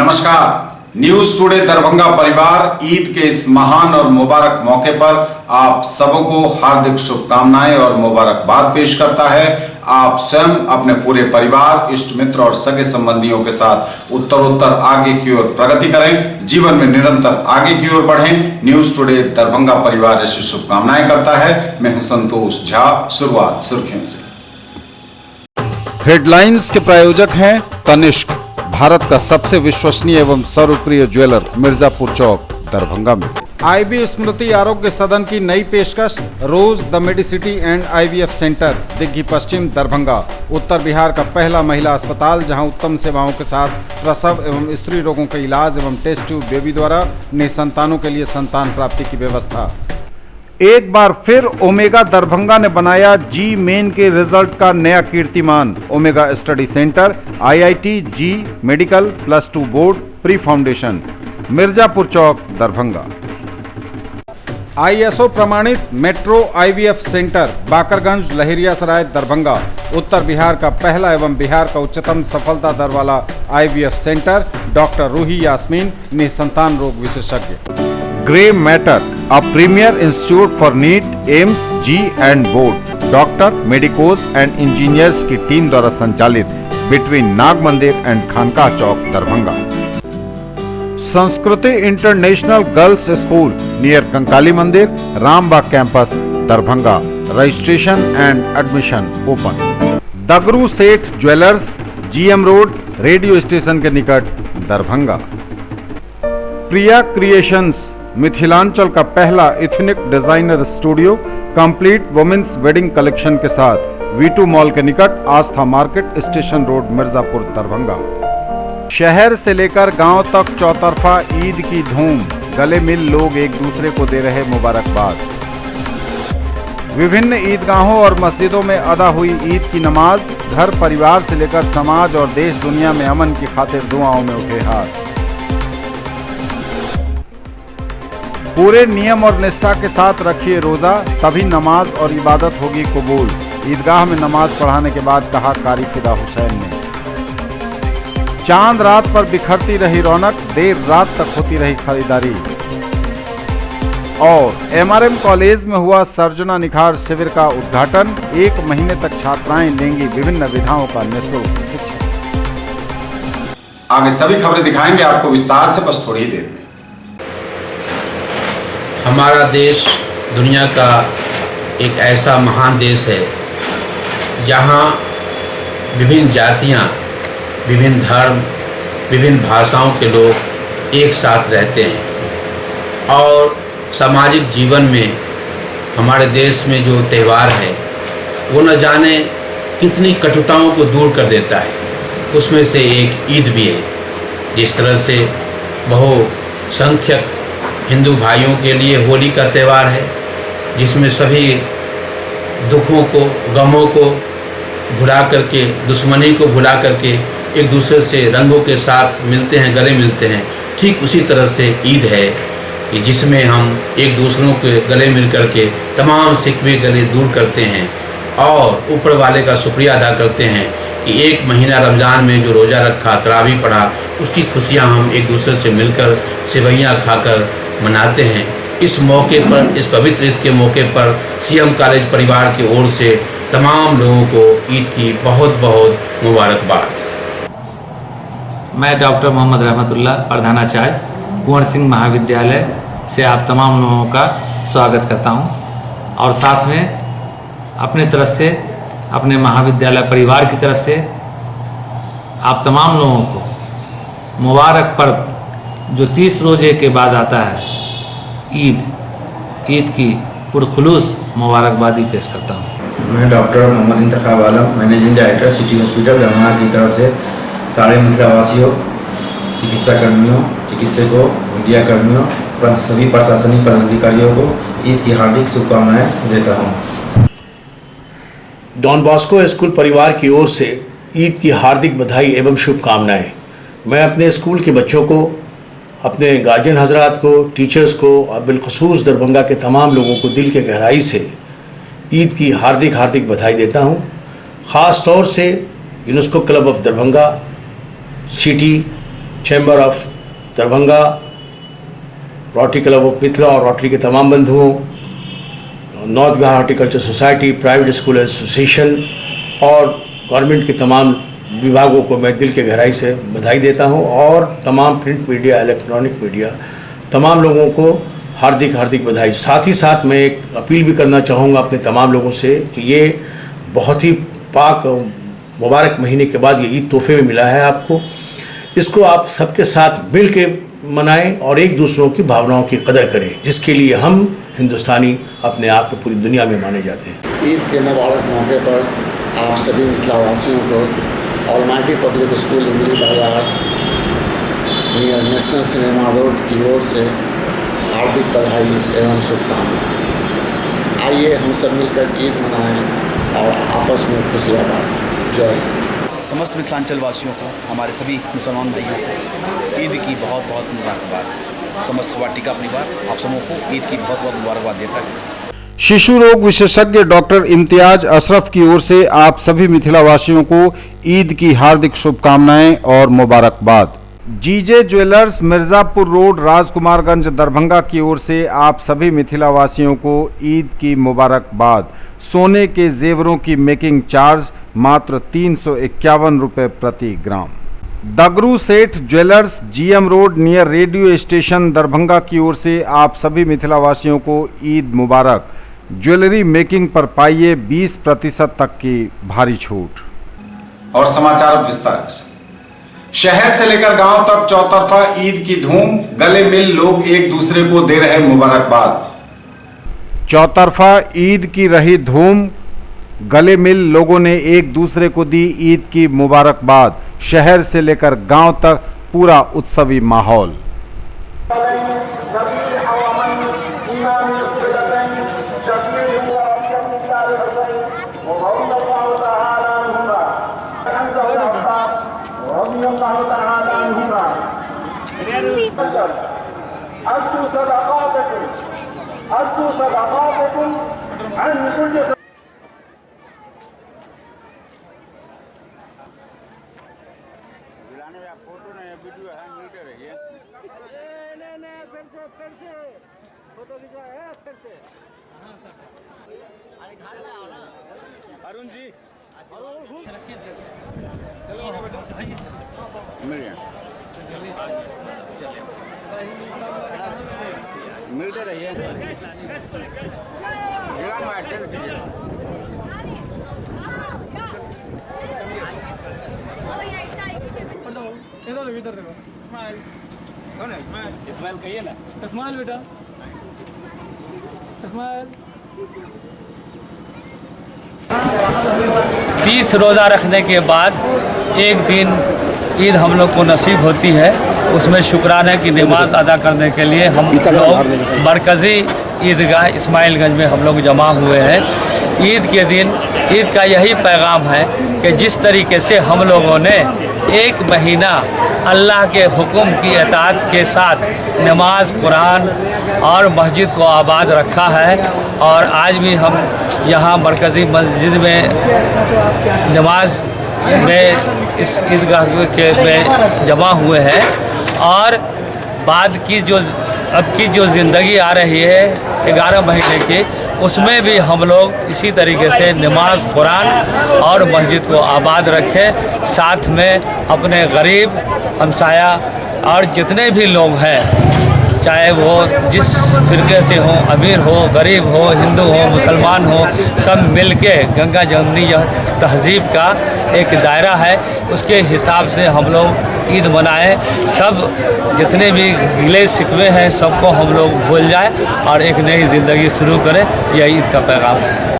नमस्कार। News today Darbhanga परिवार ईद के इस महान और मुबारक मौके पर आप सबको हार्दिक शुभकामनाएं और मुबारकबाद पेश करता है। आप स्वयं अपने पूरे परिवार, इष्ट मित्र और सगे संबंधियों के साथ उत्तरोत्तर आगे की ओर प्रगति करें, जीवन में निरंतर आगे की ओर बढ़ें। न्यूज टुडे दरभंगा परिवार ऐसी शुभकामनाएं करता है। मैं हूं संतोष झा। शुरुआत सुर्खियों से। हेडलाइंस के प्रायोजक हैं तनिष्क, भारत का सबसे विश्वसनीय एवं सर्वप्रिय ज्वेलर, मिर्जापुर चौक, दरभंगा में। आईबी स्मृति आरोग्य सदन की नई पेशकश, Rose the Medicity and IVF centre, Digghi Paschim, Darbhanga. उत्तर बिहार का पहला महिला अस्पताल जहां उत्तम सेवाओं के साथ प्रसव एवं स्त्री रोगों के इलाज एवं टेस्ट ट्यूब बेबी द्वारा निसंतानों के लिए संतान प्राप्ति की व्यवस्था। एक बार फिर ओमेगा दरभंगा ने बनाया जी मेन के रिजल्ट का नया कीर्तिमान। Omega study centre, IIT, JEE medical, +2 board, pre foundation, Mirzapur Chowk, Darbhanga. ISO प्रमाणित metro IVF centre, Bakarganj, Laheriasarai, Darbhanga. उत्तर बिहार का पहला एवं बिहार का उच्चतम सफलता दर वाला IVF centre. Doctor Ruhi Yasmin, निसंतान रोग विशेषज्ञ। Grey Matter, a premier institute for NEET, AIIMS, JEE and board, doctor, medicos and engineers की टीम द्वारा संचालित, between Nag Mandir and Khanqah Chowk, Darbhanga. Sanskriti international girls school, near Kankali Mandir, Rambagh campus, Darbhanga. Registration and admission open. Dagru Seth jewellers, GM road, radio station के निकट, Darbhanga. Priya creations, Mithilanchal का पहला ethnic designer studio, complete women's wedding collection के साथ, V2 mall के निकट, Aastha market, station road, Mirzapur, Darbhanga. शहर से लेकर गांव तक चौतरफा ईद की धूम, गले मिल लोग एक दूसरे को दे रहे मुबारकबाद। विभिन्न ईदगाहों और मस्जिदों में अदा हुई ईद की नमाज, घर परिवार से लेकर समाज और देश दुनिया में अमन की खातिर दुआओं में उठे हाथ। पूरे नियम और निष्ठा के साथ रखिए रोजा, तभी नमाज और इबादत होगी कबूल। ईदगाह में नमाज पढ़ाने के बाद कहा कारी फिदा हुसैन ने। चांद रात पर बिखरती रही रौनक, देर रात तक होती रही खरीदारी। और एमआरएम कॉलेज में हुआ सर्जना निखार शिविर का उद्घाटन। 1 महीने तक छात्राएं लेंगी विभिन्न विधाओं का निःशुल्क शिक्षा। आगे सभी खबरें दिखाएंगे आपको विस्तार से, बस थोड़ी ही देर में। हमारा देश दुनिया का एक ऐसा महान देश है जहाँ विभिन्न जातियाँ, विभिन्न धर्म, विभिन्न भाषाओं के लोग एक साथ रहते हैं। और सामाजिक जीवन में हमारे देश में जो त्यौहार है वो न जाने कितनी कटुताओं को दूर कर देता है। उसमें से एक ईद भी है। जिस तरह से बहुसंख्यक हिंदू भाइयों के लिए होली का त्यौहार है, जिसमें सभी दुखों को, गमों को भुला करके, दुश्मनी को भुला करके एक दूसरे से रंगों के साथ मिलते हैं, गले मिलते हैं। ठीक उसी तरह से ईद है कि जिसमें हम एक दूसरों के गले मिल करके तमाम शिकवे गले दूर करते हैं और ऊपर वाले का शुक्रिया अदा करते हैं कि 1 महीना रमज़ान में जो रोज़ा रखा, तरावी पढ़ा, उसकी खुशियाँ हम एक दूसरे से मिलकर सेवइयाँ खाकर मनाते हैं। इस मौके पर, इस पवित्र ईद के मौके पर सीएम कॉलेज परिवार की ओर से तमाम लोगों को ईद की बहुत बहुत मुबारकबाद। मैं डॉक्टर मोहम्मद रहमतुल्लाह, प्रधानाचार्य, कुंवर सिंह महाविद्यालय से आप तमाम लोगों का स्वागत करता हूं। और साथ में अपने तरफ से, अपने महाविद्यालय परिवार की तरफ से आप तमाम लोगों को मुबारक पर्व जो 30 रोजे के बाद आता है, ईद की पुरखुलूस मुबारकबादी पेश करता हूँ। मैं doctor Mohammad Intekhab Alam, managing director, city hospital Darbhanga की तरफ से सारे मिथिलावासियों, चिकित्सा कर्मियों, चिकित्सकों, मीडिया कर्मियों, सभी प्रशासनिक पदाधिकारियों को ईद की हार्दिक शुभकामनाएं देता हूँ। डॉन बॉस्को स्कूल परिवार की ओर से ईद की हार्दिक बधाई एवं शुभकामनाएं। मैं अपने स्कूल के बच्चों को, अपने गार्जियन हजरात को, टीचर्स को और बिलखसूस दरभंगा के तमाम लोगों को दिल के गहराई से ईद की हार्दिक बधाई देता हूँ। ख़ास तौर से UNESCO club of Darbhanga, city chamber of Darbhanga, rotary club of Mithila और रोटरी के तमाम बंधुओं, north Bihar horticulture society, private school association और गवर्नमेंट के तमाम विभागों को मैं दिल के गहराई से बधाई देता हूं और तमाम प्रिंट मीडिया, इलेक्ट्रॉनिक मीडिया, तमाम लोगों को हार्दिक हार्दिक बधाई। साथ ही साथ मैं एक अपील भी करना चाहूँगा अपने तमाम लोगों से कि ये बहुत ही पाक मुबारक महीने के बाद ये ईद तोहफे में मिला है आपको, इसको आप सबके साथ मिल के मनाएं और एक दूसरों की भावनाओं की कदर करें, जिसके लिए हम हिंदुस्तानी अपने आप में पूरी दुनिया में माने जाते हैं। ईद के मुबारक मौके पर आप सभी मिथिलावासियों को ऑलमाइटी पब्लिक स्कूल इमली बाजार नियर नेशनल सिनेमा रोड की ओर से हार्दिक बधाई एवं शुभकामनाएं। आइए हम सब मिलकर ईद मनाएं और आपस में खुशियाँ बांटें। जय हिंद। समस्त मिथिलांचल वासियों को, हमारे सभी मुसलमान भाइयों को ईद की बहुत बहुत मुबारकबाद। समस्त वाटिका परिवार आप सबों को ईद की बहुत बहुत मुबारकबाद देता है। शिशु रोग विशेषज्ञ डॉक्टर इम्तियाज अशरफ की ओर से आप सभी मिथिलावासियों को ईद की हार्दिक शुभकामनाएं और मुबारकबाद। जीजे ज्वेलर्स मिर्जापुर रोड राजकुमारगंज दरभंगा की ओर से आप सभी मिथिलावासियों को ईद की मुबारकबाद। सोने के जेवरों की मेकिंग चार्ज मात्र 351 रुपये प्रति ग्राम। दगरू Seth jewellers GM road near radio station Darbhanga की ओर से आप सभी मिथिलावासियों को ईद मुबारक। ज्वेलरी मेकिंग पर पाइए 20% तक की भारी छूट। और समाचार विस्तार से। शहर से लेकर गांव तक चौतरफा ईद की धूम, गले मिल लोग एक दूसरे को दे रहे मुबारकबाद। चौतरफा ईद की रही धूम, गले मिल लोगों ने एक दूसरे को दी ईद की मुबारकबाद। शहर से लेकर गांव तक पूरा उत्सवी माहौल। अरुण जी मिलते रहिए। इधर देखो, स्माइल कौन है? स्माइल स्माइल कहिए ना, स्माइल बेटा स्माइल। 30 रोज़ा रखने के बाद एक दिन ईद हम लोग को नसीब होती है, उसमें शुक्राने की नमाज अदा करने के लिए हम लोग मरकज़ी ईदगाह इस्माइलगंज में हम लोग जमा हुए हैं। ईद के दिन ईद का यही पैगाम है कि जिस तरीके से हम लोगों ने एक महीना अल्लाह के हुक्म की इताअत के साथ नमाज, कुरान और मस्जिद को आबाद रखा है, और आज भी हम यहाँ मरकज़ी मस्जिद में नमाज में इस ईदगाह के में जमा हुए हैं। और बाद की जो अब की जो ज़िंदगी आ रही है 11 महीने की, उसमें भी हम लोग इसी तरीके से नमाज, कुरान और मस्जिद को आबाद रखें। साथ में अपने गरीब हमसाया और जितने भी लोग हैं, चाहे वो जिस फ़िरके से हो, अमीर हो, गरीब हो, हिंदू हो, मुसलमान हो, सब मिल के गंगा जमुनी तहज़ीब का एक दायरा है, उसके हिसाब से हम लोग ईद मनाएं। सब जितने भी गिले शिकवे हैं सबको हम लोग भूल जाएं और एक नई ज़िंदगी शुरू करें, यह ईद का पैगाम है।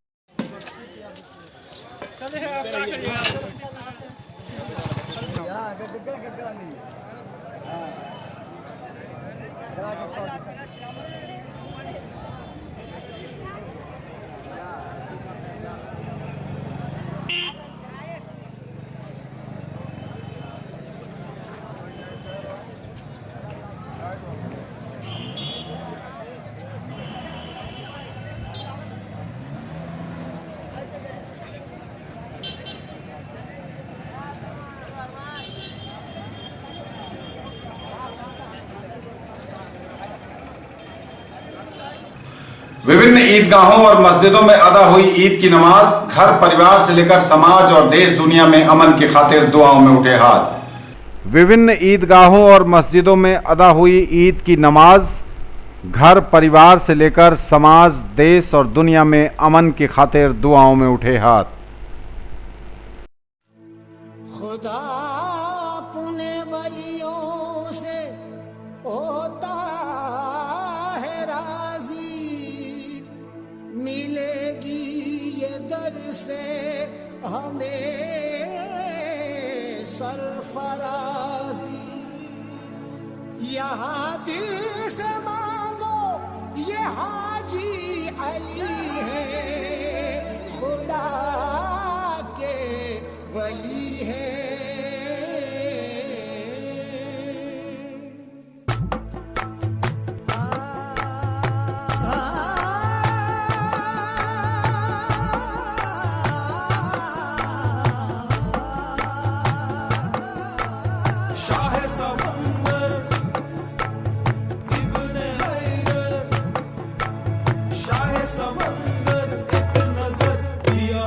विभिन्न ईदगाहों और मस्जिदों में अदा हुई ईद की नमाज, घर परिवार से लेकर समाज और देश दुनिया में अमन की खातिर दुआओं में उठे हाथ। विभिन्न ईदगाहों और मस्जिदों में अदा हुई ईद की नमाज, घर परिवार से लेकर समाज, देश और दुनिया में अमन की खातिर दुआओं में उठे हाथ। खुदा अपने वलियों से होता है राजी, मिलेगी ये दर से हमें सरफराजी। यहाँ दिल से मांगो ये हाजी अली है, खुदा के वली है। समंदर एक नजर दिया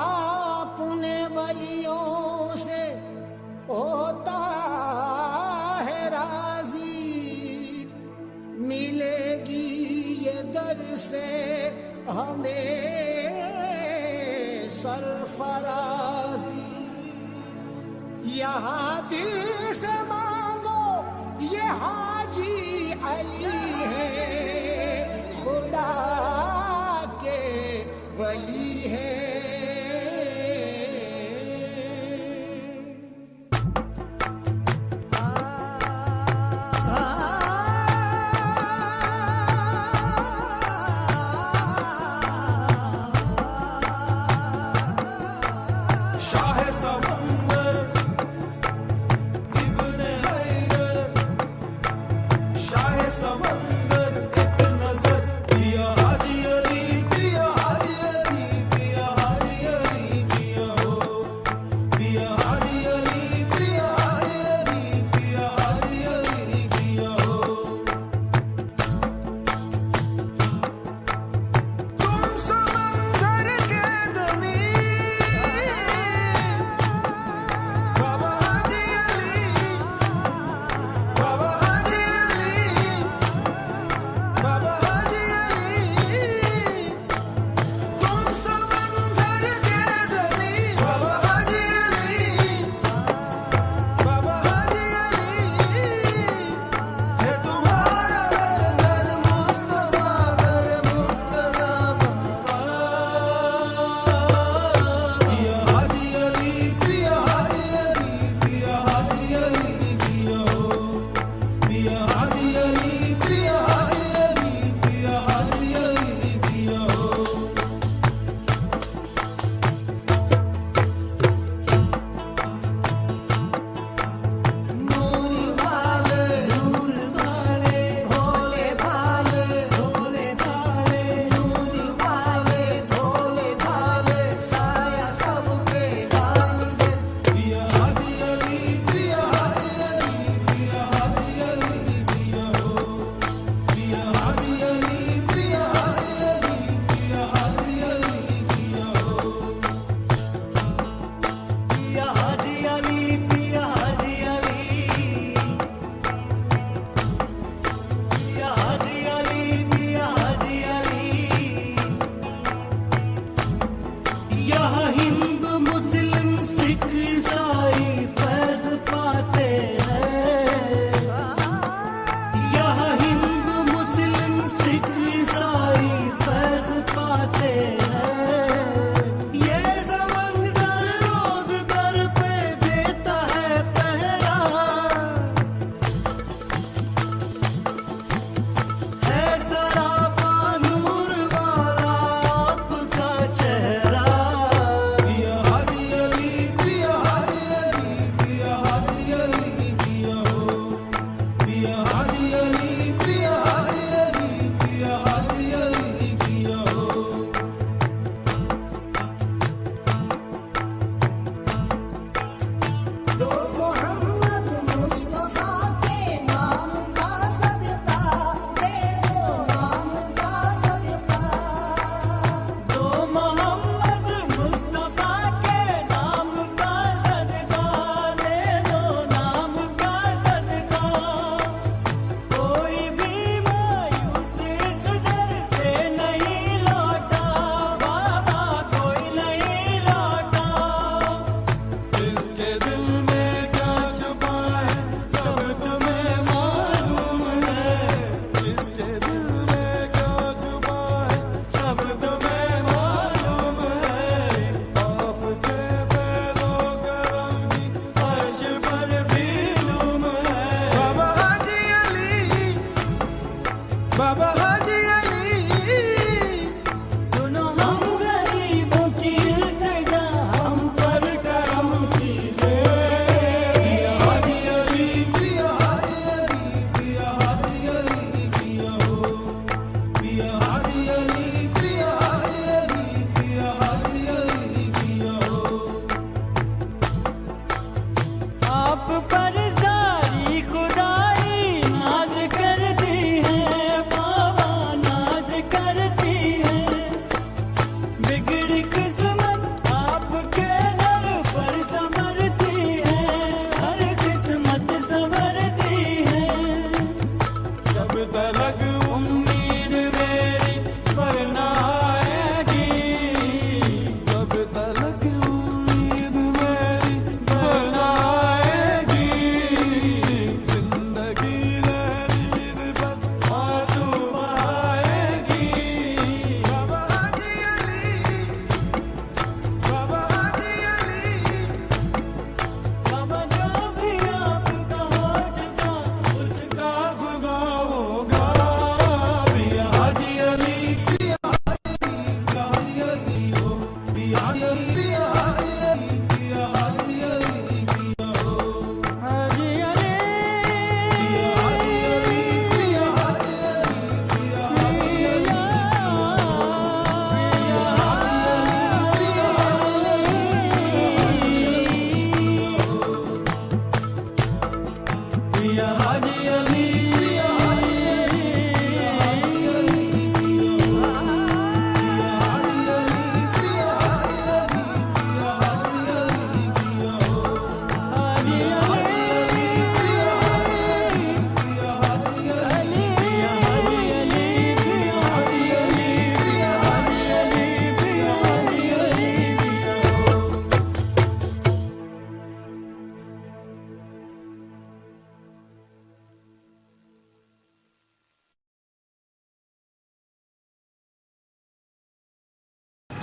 अपने वलियों से होता है राजी, मिलेगी ये दर से हमें सरफराजी। यहाँ दिल से मांगो ये हाजी अली है, खुदा के वली है।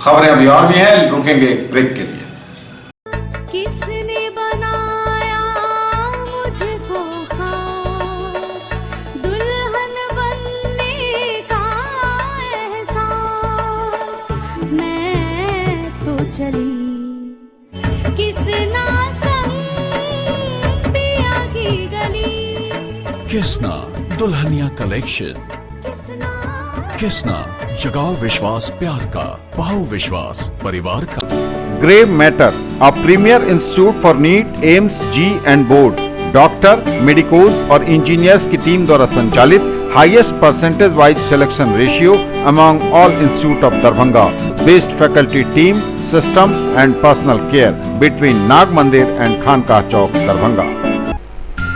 खबरें अभी और भी हैं, रुकेंगे एक ब्रेक के लिए। किसने बनाया मुझको खास, दुल्हन बनने का एहसास, मैं तो चली किसना संग पिया की गली। किसना दुल्हनिया कलेक्शन, किसना जगाओ विश्वास प्यार का, पाओ विश्वास परिवार का। Grey Matter, a premier institute for NEET, AIIMS, JEE and board, doctor, medicos और इंजीनियर्स की टीम द्वारा संचालित highest percentage wise selection ratio among all institute of Darbhanga, best faculty team, system and personal care between Nag Mandir and Khanqah Chowk Darbhanga.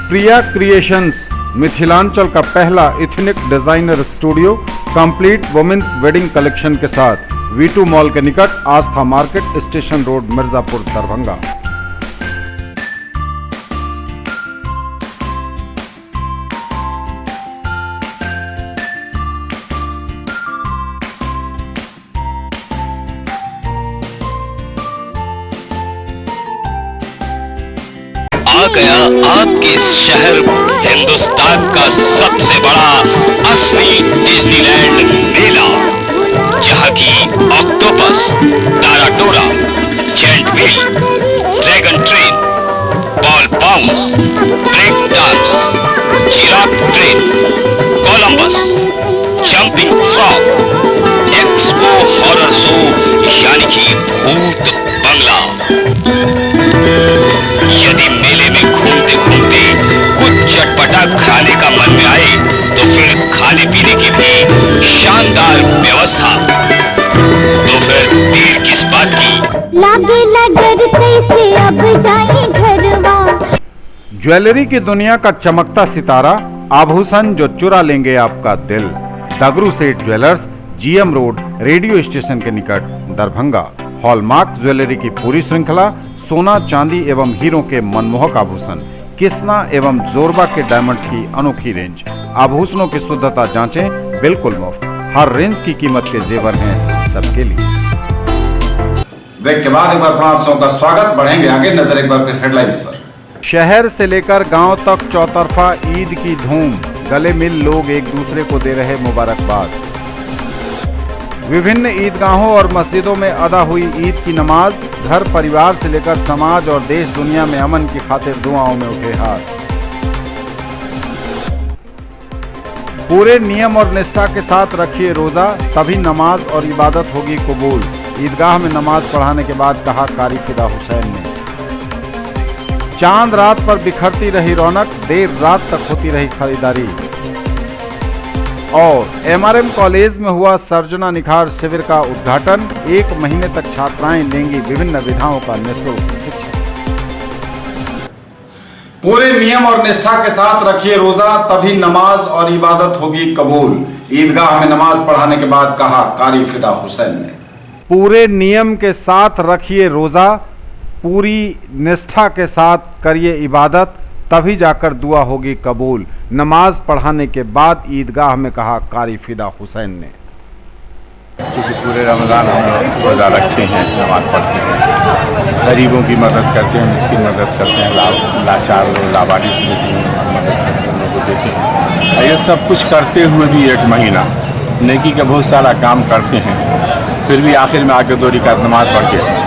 Priya creations, Mithilanchal का पहला ethnic designer studio, complete women's wedding collection के साथ V2 mall के निकट, Aastha market, station road, Mirzapur, Darbhanga. आ गया आपके शहर हिंदुस्तान का सबसे बड़ा असली डिज्नीलैंड मेला, जहाँ की ऑक्टोपस, ताराटोरा, giant wheel, dragon train, ball bounce, break dance, giraffe train, Columbus, jumping frog, expo horror show यानी कि भूत बंगला। यदि मेले में घूमते घूमते कुछ चटपटा खाने का मन में आए तो फिर खाने पीने की भी शानदार व्यवस्था। तो फिर देर किस बात की, लागे नगर कैसे अब जाए घरवा। ज्वेलरी की दुनिया का चमकता सितारा, आभूषण जो चुरा लेंगे आपका दिल। दगरू Seth jewellers, GM road, radio station के निकट, दरभंगा। हॉलमार्क ज्वेलरी की पूरी श्रृंखला, सोना, चांदी एवं हीरों के मनमोहक आभूषण, किस्ना एवं जोरबा के डायमंड्स की अनोखी रेंज। आभूषणों की शुद्धता जांचें, बिल्कुल मुफ्त। हर रेंज की कीमत के जेवर हैं सबके लिए। ब्रेक के बाद एक बार आप सबों का स्वागत। बढ़ेंगे आगे, नजर एक बार फिर हेडलाइंस पर। शहर से लेकर गांव तक चौतरफा ईद की धूम, गले मिल लोग एक दूसरे को दे रहे मुबारकबाद। विभिन्न ईदगाहों और मस्जिदों में अदा हुई ईद की नमाज, घर परिवार से लेकर समाज और देश दुनिया में अमन की खातिर दुआओं में उठे हाथ। पूरे नियम और निष्ठा के साथ रखिए रोजा, तभी नमाज और इबादत होगी कबूल। ईदगाह में नमाज पढ़ाने के बाद कहा कारी फिदा हुसैन ने। चांद रात पर बिखरती रही रौनक, देर रात तक होती रही खरीदारी। और एमआरएम कॉलेज में हुआ सर्जना निखार शिविर का उद्घाटन। 1 महीने तक छात्राएं लेंगी विभिन्न विधाओं का निःशुल्क शिक्षा। पूरे नियम और निष्ठा के साथ रखिए रोजा, तभी नमाज और इबादत होगी कबूल। ईदगाह में नमाज पढ़ाने के बाद कहा कारी फिदा हुसैन ने। पूरे नियम के साथ रखिए रोजा, पूरी निष्ठा के साथ करिए इबादत, तभी जाकर दुआ होगी कबूल। नमाज पढ़ाने के बाद ईदगाह में कहा कारी फिदा हुसैन ने। क्योंकि पूरे रमज़ान हम लोग रोज़ा रखते हैं, नमाज पढ़ते हैं, गरीबों की मदद करते हैं, इसकी मदद करते हैं, लाचार लोग, लावारिस लोग मदद करते हैं, उन लोगों को देते हैं। ये सब कुछ करते हुए भी 1 महीना नेकी का बहुत सारा काम करते हैं, फिर भी आखिर में आके 2 रकात नमाज पढ़ के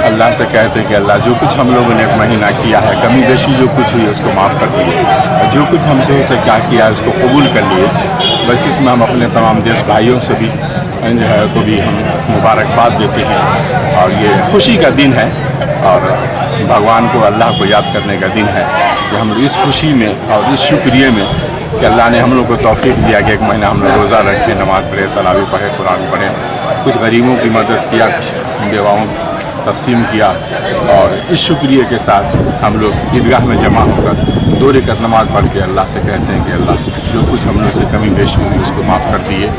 अल्लाह से कहते हैं कि अल्लाह जो कुछ हम लोगों ने 1 महीना किया है, कमी बेशी जो कुछ हुई उसको माफ़ कर दिए, और जो कुछ हमसे हो सका किया है उसको कबूल कर लिए। बस इसमें हम अपने तमाम देश भाइयों से भी जो है को भी हम मुबारकबाद देते हैं। और ये खुशी का दिन है और भगवान को, अल्लाह को याद करने का दिन है कि हम इस खुशी में और इस शुक्रिया में कि अल्लाह ने हम लोग को तौफीक दिया कि 1 महीना हम लोग रोज़ा रखें, नमाज़ पढ़े, तरावी पढ़े, कुरान पढ़े, कुछ गरीबों की मदद किया, कुछ बेवाओं तकसीम किया। और इस शुक्रिया के साथ हम लोग ईदगाह में जमा होकर 2 रकात नमाज पढ़ के अल्लाह से कहते हैं कि अल्लाह जो कुछ हम लोग से कमी बेशी हुई उसको माफ़ कर दिए।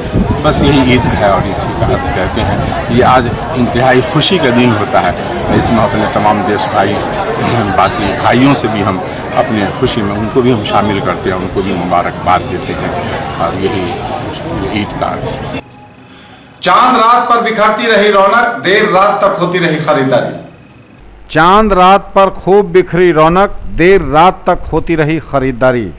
बस यही ईद है और इसी का अर्थ कहते हैं। ये आज इंतहाई खुशी का दिन होता है, इसमें अपने तमाम देश भाई बासी भाइयों से भी हम अपने खुशी में उनको भी हम शामिल करते हैं, उनको भी मुबारकबाद देते हैं। और यही ईद का अर्थ है। चांद रात पर बिखरती रही रौनक, देर रात तक होती रही खरीदारी। चांद रात पर खूब बिखरी रौनक, देर रात तक होती रही खरीदारी।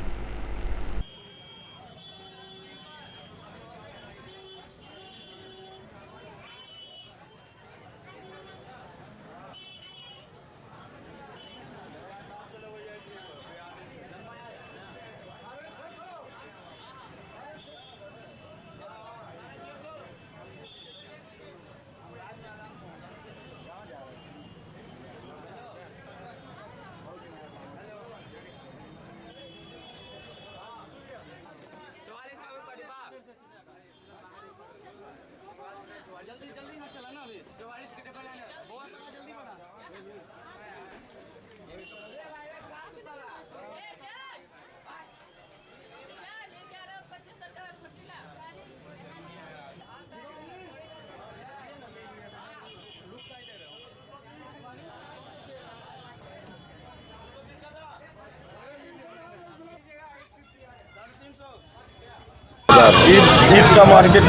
ईद का मार्केट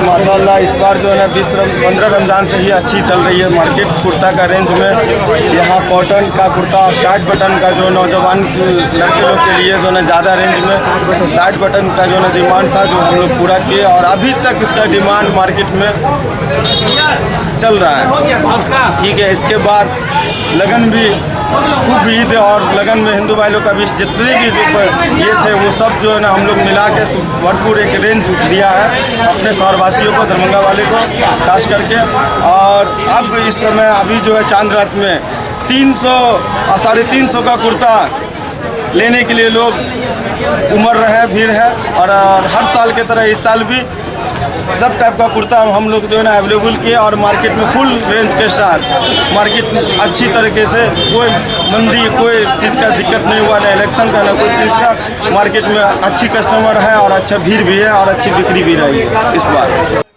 माशाल्लाह इस बार जो है ना 15 रमज़ान से ही अच्छी चल रही है मार्केट। कुर्ता का रेंज में यहाँ कॉटन का कुर्ता और 60 बटन का जो नौजवान लड़के लोग के लिए जो है ज़्यादा रेंज में 60 बटन का जो है डिमांड था, जो हम लोग पूरा किए और अभी तक इसका डिमांड मार्केट में चल रहा है। ठीक है, इसके बाद लगन भी खूब ईद और लगन में हिंदू भाई लोग का भी जितने भी ये थे वो सब जो है ना हम लोग मिला के भरपूर एक रेंज दिया है अपने शहरवासियों को, दरभंगा वाले को खास करके। और अब इस समय अभी जो है चांद रात में 300 और 350 का कुर्ता लेने के लिए लोग उमड़ रहे हैं, भीड़ है। और हर साल की तरह इस साल भी सब टाइप का कुर्ता हम लोग जो है ना अवेलेबल किए और मार्केट में फुल रेंज के साथ मार्केट में अच्छी तरीके से कोई मंदी कोई चीज़ का दिक्कत नहीं हुआ, ना इलेक्शन का ना कोई चीज़ का। मार्केट में अच्छी कस्टमर है और अच्छा भीड़ भी है और अच्छी बिक्री भी रही इस बार।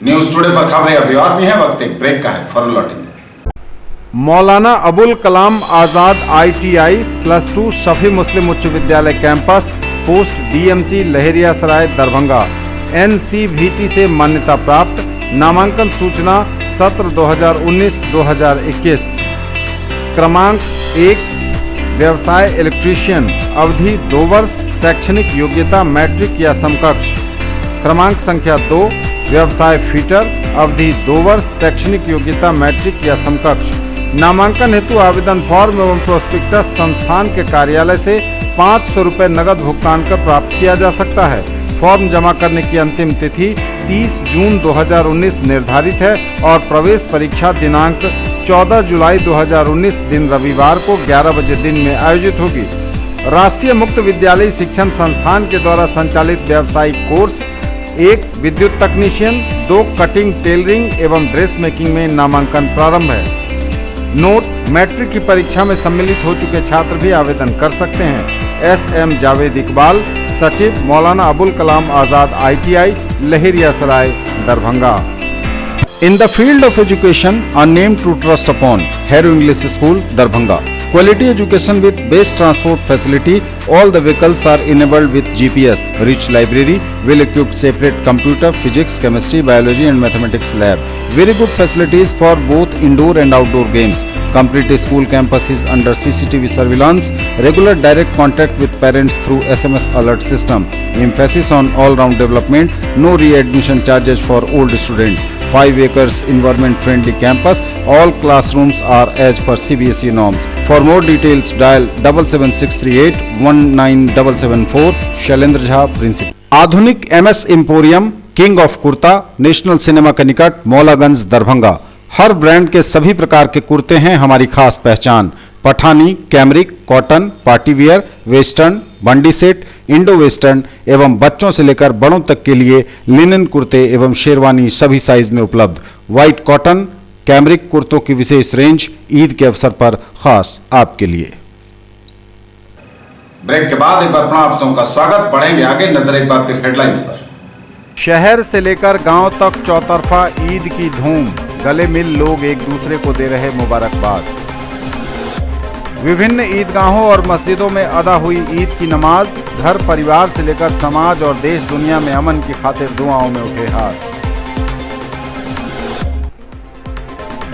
न्यूज टुडे पर खबरें अभी और भी हैं, वक्त एक ब्रेक का है, फौरन लौटेंगे। मौलाना अबुल कलाम आजाद ITI +2 शफी मुस्लिम उच्च विद्यालय campus post DMC Laheriasarai Darbhanga NCVT से मान्यता प्राप्त। नामांकन सूचना सत्र 2019-2021। क्रमांक 1 व्यवसाय इलेक्ट्रीशियन, अवधि 2 वर्ष, शैक्षणिक योग्यता मैट्रिक या समकक्ष। क्रमांक संख्या 2 व्यवसाय फिटर, अवधि 2 वर्ष, शैक्षणिक योग्यता मैट्रिक या समकक्ष। नामांकन हेतु आवेदन फॉर्म एवं प्रोस्पेक्टस संस्थान के कार्यालय से 500 रुपये नगद भुगतान कर प्राप्त किया जा सकता है। फॉर्म जमा करने की अंतिम तिथि 30 जून 2019 निर्धारित है और प्रवेश परीक्षा दिनांक 14 जुलाई 2019 दिन रविवार को 11 बजे दिन में आयोजित होगी। राष्ट्रीय मुक्त विद्यालय शिक्षण संस्थान के द्वारा संचालित व्यावसायिक कोर्स 1 विद्युत तकनीशियन, 2 कटिंग टेलरिंग एवं ड्रेस मेकिंग में नामांकन प्रारंभ है। नोट: मैट्रिक की परीक्षा में सम्मिलित हो चुके छात्र भी आवेदन कर सकते हैं। SM जावेद इकबाल, सचिव, Maulana Abul Kalam Azad ITI Laheriasarai Darbhanga. In the field of education, a name to trust upon, Hero English School, Darbhanga. Quality education with best transport facility. All the vehicles are enabled with GPS. Rich library, well-equipped separate computer, physics, chemistry, biology and mathematics lab. Very good facilities for both indoor and outdoor games. Complete school campus is under CCTV surveillance. Regular direct contact with parents through SMS alert system. Emphasis on all-round development. No re-admission charges for old students. 5 acres environment-friendly campus. All classrooms are as per CBSE norms. For more details, dial 77638 19774. Shailendra Jha, principal. Adhunik MS emporium, king of kurta, national cinema के निकट, मौलागंज, दरभंगा। हर brand के सभी प्रकार के कुर्ते हैं हमारी खास पहचान। Pathani, cambric, cotton, party wear, western, बंडी सेट, इंडो वेस्टर्न एवं बच्चों से लेकर बड़ों तक के लिए लिनन कुर्ते एवं शेरवानी सभी साइज में उपलब्ध। व्हाइट कॉटन, कैमरिक कुर्तों की विशेष रेंज ईद के अवसर पर खास आपके लिए। ब्रेक के बाद एक बार पुनः आप सबका स्वागत। बढ़ेंगे आगे, नजर एक बार फिर हेडलाइंस पर। शहर से लेकर गांव तक चौतरफा ईद की धूम, गले मिल लोग एक दूसरे को दे रहे मुबारकबाद। विभिन्न ईदगाहों और मस्जिदों में अदा हुई ईद की नमाज, घर परिवार से लेकर समाज और देश दुनिया में अमन की खातिर दुआओं में उठे हाथ।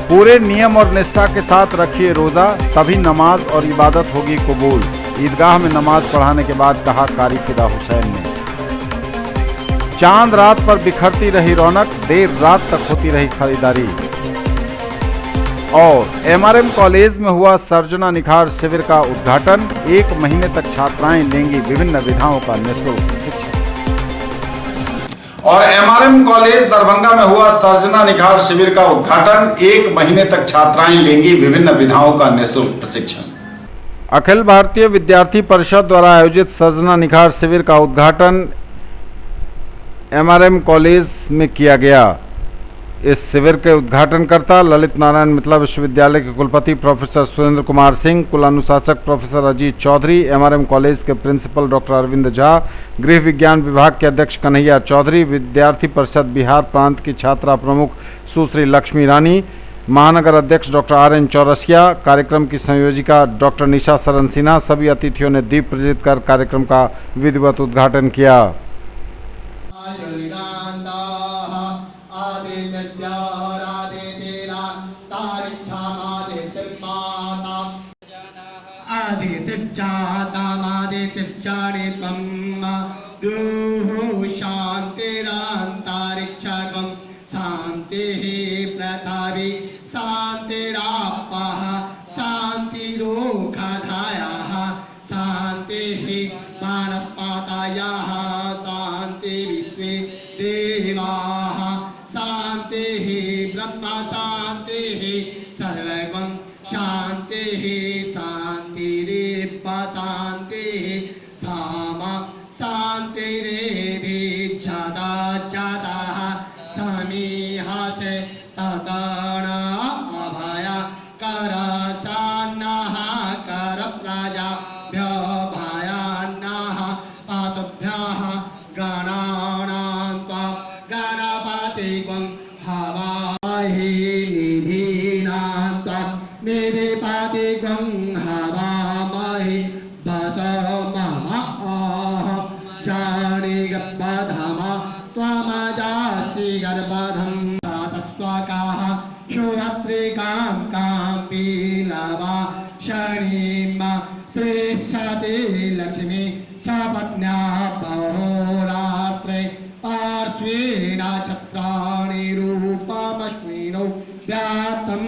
पूरे नियम और निष्ठा के साथ रखिए रोजा, तभी नमाज और इबादत होगी कबूल। ईदगाह में नमाज पढ़ाने के बाद कहा कारी फिदा हुसैन ने। चांद रात पर बिखरती रही रौनक, देर रात तक होती रही खरीदारी। और MRM कॉलेज में हुआ सर्जना निखार शिविर का उद्घाटन। 1 महीने तक छात्राएं लेंगी विभिन्न विधाओं का निःशुल्क प्रशिक्षण। और MRM कॉलेज दरभंगा में हुआ सर्जना निखार शिविर का उद्घाटन। 1 महीने तक छात्राएं लेंगी विभिन्न विधाओं का निःशुल्क प्रशिक्षण। अखिल भारतीय विद्यार्थी परिषद द्वारा आयोजित सर्जना निखार शिविर का उद्घाटन MRM कॉलेज में किया गया। इस शिविर के उद्घाटनकर्ता ललित नारायण मिथिला विश्वविद्यालय के कुलपति प्रोफेसर सुरेंद्र कुमार सिंह, कुल अनुशासक professor Ajit Chaudhary, MRM college के प्रिंसिपल डॉक्टर अरविंद झा, गृह विज्ञान विभाग के अध्यक्ष कन्हैया चौधरी, विद्यार्थी परिषद बिहार प्रांत की छात्रा प्रमुख सुश्री लक्ष्मी रानी, महानगर अध्यक्ष डॉक्टर RN चौरसिया, कार्यक्रम की संयोजिका डॉक्टर निशा सरन सिन्हा, सभी अतिथियों ने दीप प्रज्वलित कर कार्यक्रम का विधिवत उद्घाटन किया। शांतिरांतरिक्षकं शांतिः पृथिवी शांतिरापः शांतिरोषधयः शांतिः वनस्पतयः शांति विश्वे देवाः शांतिः ब्रह्म शांतिः सर्वं शांतिः शांतिरेव शांतिः सामा शांतिरेधि जदा जदः समीहसे ततन अभय कर सन्नः कर प्रजाभ्यो भयान्नः पशुभ्यः गणानां त्वं गणपतिं हवामहे निधीनां त्वं निधिपतिं हवामहे वसो मम जानिगर्भधम त्वमजासि गर्भधं सातस्वकाः शुभत्रिकां काम्पीलवा शनीम श्रेष्ठते लक्ष्मी सपत्न्या बहुरात्रे पार्श्वेन छत्राणि रूपमश्विनो व्यातं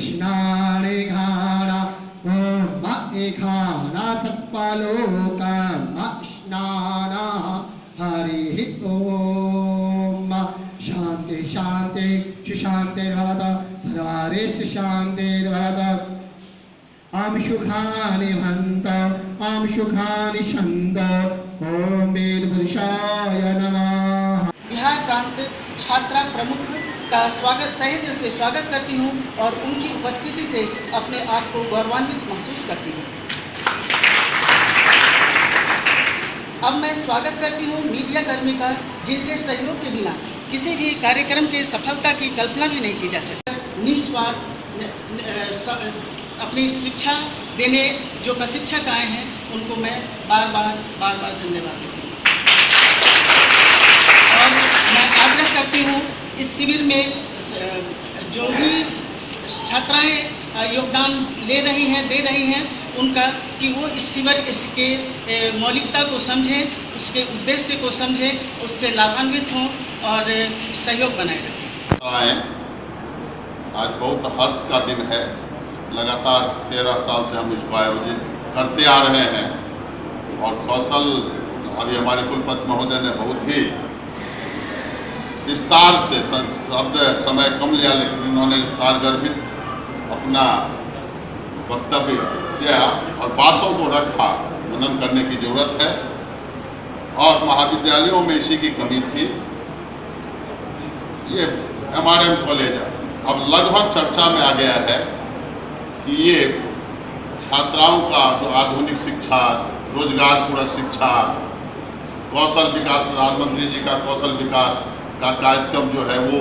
स्नाने घाना ओम एखाना सत्पलोकम स्नाना हरि ओम शांति शांति सुशांतिर्भवतु सर्वारिष्ट शांतिर्भवतु आम सुखानि भवन्तु आम सुखानि सन्तु ओम वेद पुरुषाय नमः। बिहार प्रांत छात्रा प्रमुख का स्वागत तहे दिल से स्वागत करती हूँ और उनकी उपस्थिति से अपने आप को गौरवान्वित महसूस करती हूँ। अब मैं स्वागत करती हूँ मीडिया कर्मी का, जिनके सहयोग के बिना किसी भी कार्यक्रम की सफलता की कल्पना भी नहीं की जा सकती। निस्वार्थ अपनी शिक्षा देने जो प्रशिक्षक आए हैं उनको मैं बार बार धन्यवाद देती हूँ। और मैं आग्रह करती हूँ इस शिविर में जो भी छात्राएं योगदान दे रही हैं उनका कि वो इस शिविर के मौलिकता को समझें, उसके उद्देश्य को समझें, उससे लाभान्वित हों और सहयोग बनाए रखें। आज बहुत हर्ष का दिन है। लगातार 13 साल से हम इसको आयोजित करते आ रहे हैं और कौशल अभी हमारे कुलपति महोदय ने बहुत ही विस्तार से शब्द समय कम लिया, लेकिन इन्होंने सारगर्भित अपना वक्तव्य दिया और बातों को रखा। मनन करने की जरूरत है और महाविद्यालयों में इसी की कमी थी। ये MRM कॉलेज अब लगभग चर्चा में आ गया है कि ये छात्राओं का जो आधुनिक शिक्षा, रोजगार पूरक शिक्षा, कौशल विकास, प्रधानमंत्री जी का कौशल विकास का कार्यक्रम जो है वो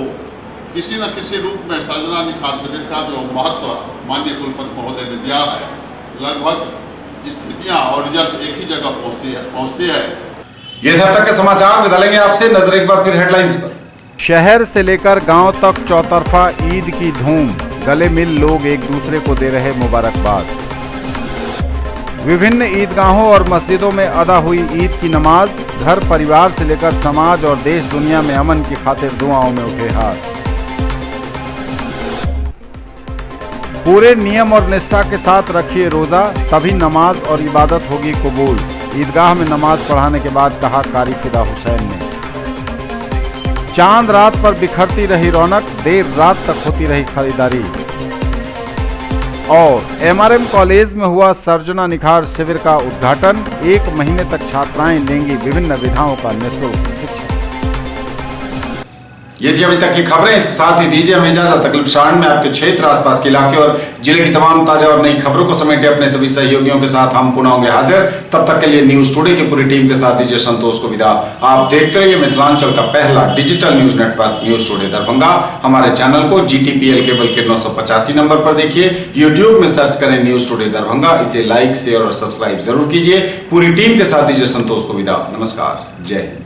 किसी न किसी रूप में सर्जना निखार शिविर का जो महत्व माननीय कुलपति महोदय ने दिया है, लगभग स्थितियां और रिजल्ट एक ही जगह पहुंचती है। ये थे अब तक के समाचार। विदा लेंगे आपसे, नजर एक बार फिर हेडलाइंस पर। शहर से लेकर गांव तक चौतरफा ईद की धूम, गले मिल लोग एक दूसरे को दे रहे मुबारकबाद। विभिन्न ईदगाहों और मस्जिदों में अदा हुई ईद की नमाज, घर परिवार से लेकर समाज और देश दुनिया में अमन की खातिर दुआओं में उठे हाथ। पूरे नियम और निष्ठा के साथ रखिए रोजा, तभी नमाज और इबादत होगी कबूल। ईदगाह में नमाज पढ़ाने के बाद कहा कारी फिदा हुसैन ने। चांद रात पर बिखरती रही रौनक, देर रात तक होती रही खरीदारी। और MRM कॉलेज में हुआ सर्जना निखार शिविर का उद्घाटन। 1 महीने तक छात्राएं लेंगी विभिन्न विधाओं का निःशुल्क शिक्षा। ये थी अभी तक की खबरें। इसके साथ ही दीजिए हमें इजाजत। अगले प्रसारण में आपके क्षेत्र, आसपास के इलाके और जिले की तमाम ताजा और नई खबरों को समेटे अपने सभी सहयोगियों के साथ हम पुनः होंगे हाजिर। तब तक के लिए न्यूज टुडे की पूरी टीम के साथ दीजिए संतोष को विदा। आप देखते रहिए मिथिलांचल का पहला digital news network news today Darbhanga. हमारे चैनल को GTPL केबल के 985 नंबर पर देखिए। यूट्यूब में सर्च करें न्यूज टुडे दरभंगा। इसे लाइक, शेयर और सब्सक्राइब जरूर कीजिए। पूरी टीम के साथ दीजिए संतोष को विदा। नमस्कार, जय हिंद।